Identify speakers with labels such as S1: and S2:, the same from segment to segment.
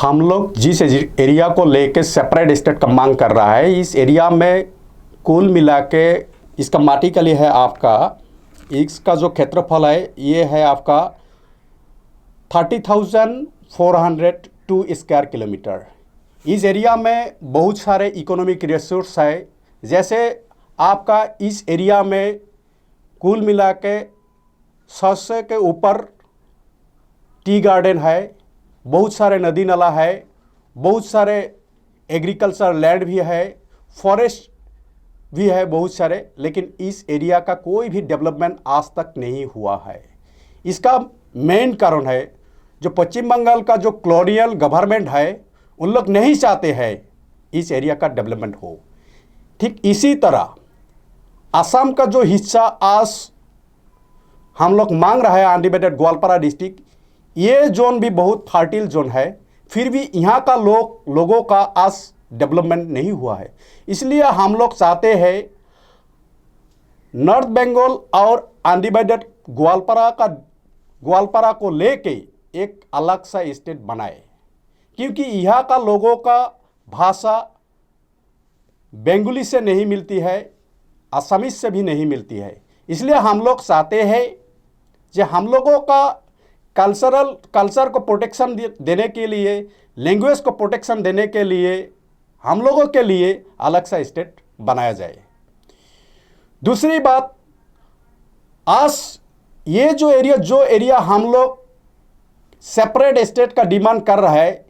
S1: हम लोग जिस एरिया को लेके सेपरेट स्टेट का मांग कर रहा है, इस एरिया में कुल मिला के इसका माटी का लिए है आपका, इसका जो क्षेत्रफल है ये है आपका 30,402 स्क्वायर किलोमीटर। इस एरिया में बहुत सारे इकोनॉमिक रिसोर्स है, जैसे आपका इस एरिया में कुल मिला के 100 के ऊपर टी गार्डन है, बहुत सारे नदी नाला है, बहुत सारे एग्रीकल्चर लैंड भी है, फॉरेस्ट भी है बहुत सारे, लेकिन इस एरिया का कोई भी डेवलपमेंट आज तक नहीं हुआ है। इसका मेन कारण है जो पश्चिम बंगाल का जो कॉलोनियल गवर्नमेंट है, उन लोग नहीं चाहते हैं इस एरिया का डेवलपमेंट हो। ठीक इसी तरह असम का जो हिस्सा आज हम लोग मांग रहे हैं अनडिवाइडेड ग्वालपारा डिस्ट्रिक्ट, ये जोन भी बहुत फर्टाइल जोन है, फिर भी यहाँ का लोगों का आज डेवलपमेंट नहीं हुआ है। इसलिए हम लोग चाहते हैं नॉर्थ बंगाल और अनडिवाइडेड ग्वालपारा को लेके एक अलग सा स्टेट बनाए, क्योंकि यहाँ का लोगों का भाषा बंगाली से नहीं मिलती है, असमीज से भी नहीं मिलती है। इसलिए हम लोग चाहते हैं कि हम लोगों का कल्चर को प्रोटेक्शन देने के लिए, लैंग्वेज को प्रोटेक्शन देने के लिए हम लोगों के लिए अलग सा स्टेट बनाया जाए। दूसरी बात, आज ये जो एरिया हम लोग सेपरेट स्टेट का डिमांड कर रहा है,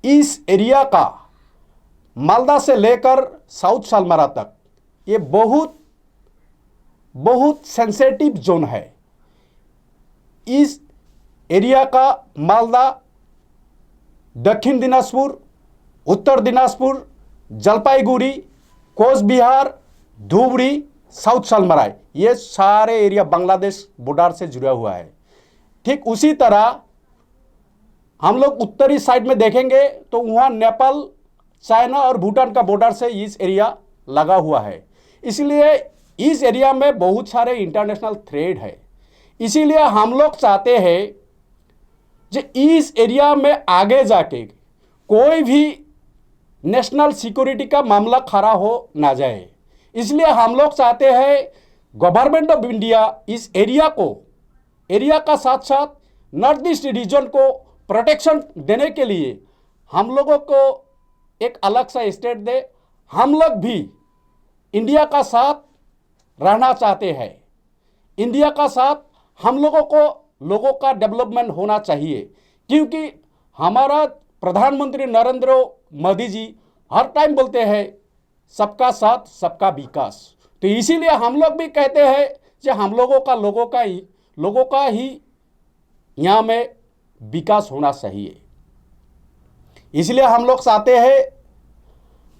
S1: इस एरिया का मालदा से लेकर साउथ सालमारा तक ये बहुत सेंसिटिव जोन है। इस एरिया का मालदा, दक्षिण दिनाजपुर, उत्तर दिनाजपुर, जलपाईगुड़ी, कोच बिहार, धुबरी, साउथ सालमारा, ये सारे एरिया बांग्लादेश बॉर्डर से जुड़ा हुआ है। ठीक उसी तरह हम लोग उत्तरी साइड में देखेंगे तो वहाँ नेपाल, चाइना और भूटान का बॉर्डर से इस एरिया लगा हुआ है। इसलिए इस एरिया में बहुत सारे इंटरनेशनल थ्रेड है। इसीलिए हम लोग चाहते हैं कि इस एरिया में आगे जाके कोई भी नेशनल सिक्योरिटी का मामला खड़ा हो ना जाए। इसलिए हम लोग चाहते हैं गवर्नमेंट ऑफ इंडिया इस एरिया का साथ साथ नॉर्थ ईस्ट रीजन को प्रोटेक्शन देने के लिए हम लोगों को एक अलग सा स्टेट दे। हम लोग भी इंडिया का साथ रहना चाहते हैं। इंडिया का साथ हम लोगों का डेवलपमेंट होना चाहिए, क्योंकि हमारा प्रधानमंत्री नरेंद्र मोदी जी हर टाइम बोलते हैं सबका साथ सबका विकास। तो इसीलिए हम लोग भी कहते हैं कि हम लोगों का ही यहाँ में विकास होना चाहिए। इसलिए हम लोग चाहते हैं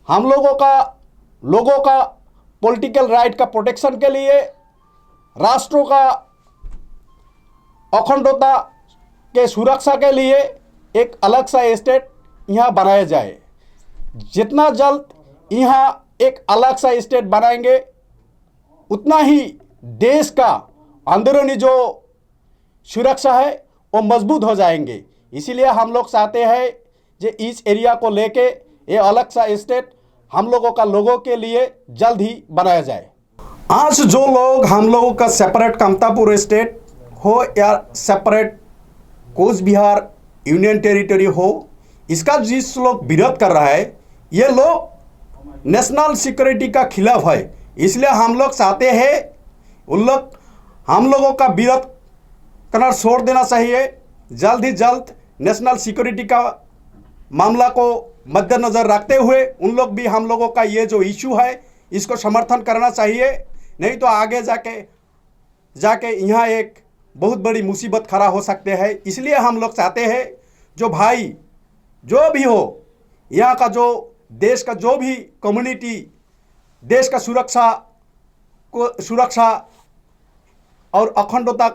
S1: हम लोगों का पॉलिटिकल राइट का प्रोटेक्शन के लिए, राष्ट्रों का अखंडता के सुरक्षा के लिए एक अलग सा स्टेट यहाँ बनाया जाए। जितना जल्द यहाँ एक अलग सा स्टेट बनाएंगे, उतना ही देश का अंदरूनी जो सुरक्षा है वो मजबूत हो जाएंगे। इसीलिए हम लोग चाहते हैं कि इस एरिया को लेके ये अलग सा स्टेट हम लोगों के लिए जल्द ही बनाया जाए। आज जो लोग हम लोगों का सेपरेट कामतापुर स्टेट हो या separate coach Bihar union territory हो, इसका जिस लोग विरोध कर रहा है, ये लोग नेशनल सिक्योरिटी का खिलाफ है। इसलिए हम लोग चाहते हैं हम लोगों का विरोध करना छोड़ देना चाहिए। जल्द ही जल्द नेशनल सिक्योरिटी का मामला को मद्देनजर रखते हुए उन लोग भी हम लोगों का ये जो इशू है इसको समर्थन करना चाहिए। नहीं तो आगे जाके यहाँ एक बहुत बड़ी मुसीबत खड़ा हो सकते हैं। इसलिए हम लोग चाहते हैं जो भाई जो भी हो, यहाँ का जो देश का जो भी कम्युनिटी देश का सुरक्षा और अखंडता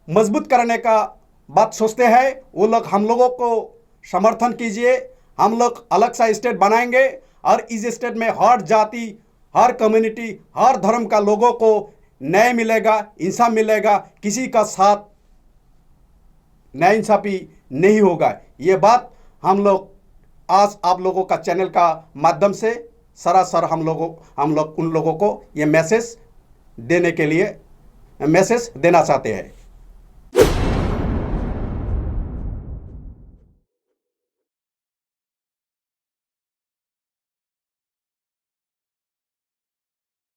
S1: मजबूत करने का बात सोचते हैं, वो लोग हम लोगों को समर्थन कीजिए। हम लोग अलग सा स्टेट बनाएंगे और इस स्टेट में हर जाति, हर कम्युनिटी, हर धर्म का लोगों को न्याय मिलेगा, इंसाफ मिलेगा। किसी का साथ नाइंसाफ़ी नहीं होगा। ये बात हम लोग आज आप लोगों का चैनल का माध्यम से सरासर हम लोग उन लोगों को ये मैसेज देना चाहते हैं।